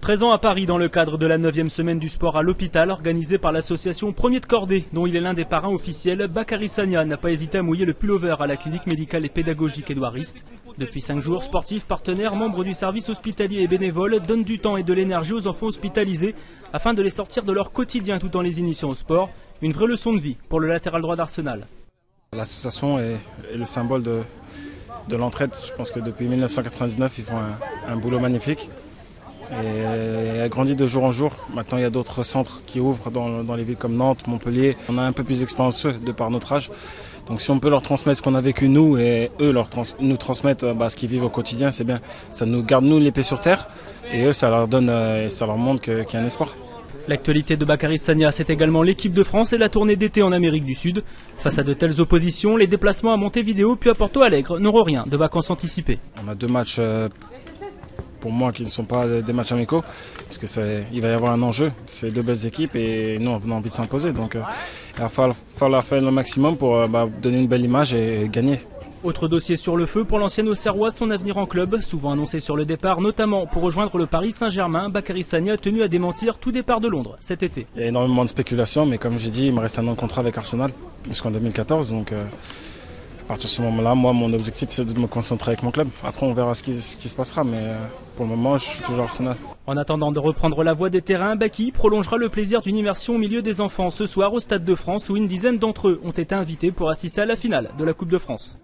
Présent à Paris dans le cadre de la 9e semaine du sport à l'hôpital organisée par l'association Premier de Cordée, dont il est l'un des parrains officiels, Bakary Sagna n'a pas hésité à mouiller le pullover à la clinique médicale et pédagogique Édouard-Rist. Depuis 5 jours, sportifs, partenaires, membres du service hospitalier et bénévoles donnent du temps et de l'énergie aux enfants hospitalisés afin de les sortir de leur quotidien tout en les initiant au sport. Une vraie leçon de vie pour le latéral droit d'Arsenal. L'association est le symbole de l'entraide. Je pense que depuis 1999, ils font un boulot magnifique. Et elle grandit de jour en jour. Maintenant, il y a d'autres centres qui ouvrent dans les villes comme Nantes, Montpellier. On a un peu plus d'expérience de par notre âge. Donc si on peut leur transmettre ce qu'on a vécu nous et eux nous transmettent ce qu'ils vivent au quotidien, c'est bien. Ça nous garde nous les pieds sur terre et eux ça leur donne et ça leur montre qu'il y a un espoir. L'actualité de Bakary Sagna, c'est également l'équipe de France et la tournée d'été en Amérique du Sud. Face à de telles oppositions, les déplacements à Montevideo puis à Porto Alegre n'auront rien de vacances anticipées. On a 2 matchs pour moi qui ne sont pas des matchs amicaux, parce qu'il va y avoir un enjeu. C'est 2 belles équipes et nous on a envie de s'imposer. Donc il va falloir faire le maximum pour donner une belle image et gagner. Autre dossier sur le feu pour l'ancienne Auxerrois, son avenir en club, souvent annoncé sur le départ, notamment pour rejoindre le Paris Saint-Germain. Bakary Sagna a tenu à démentir tout départ de Londres cet été. Il y a énormément de spéculations, mais comme j'ai dit, il me reste un an de contrat avec Arsenal jusqu'en 2014. Donc à partir de ce moment-là, moi mon objectif c'est de me concentrer avec mon club. Après on verra ce qui se passera, mais pour le moment je suis toujours à Arsenal. En attendant de reprendre la voie des terrains, Baki prolongera le plaisir d'une immersion au milieu des enfants ce soir au Stade de France où une dizaine d'entre eux ont été invités pour assister à la finale de la Coupe de France.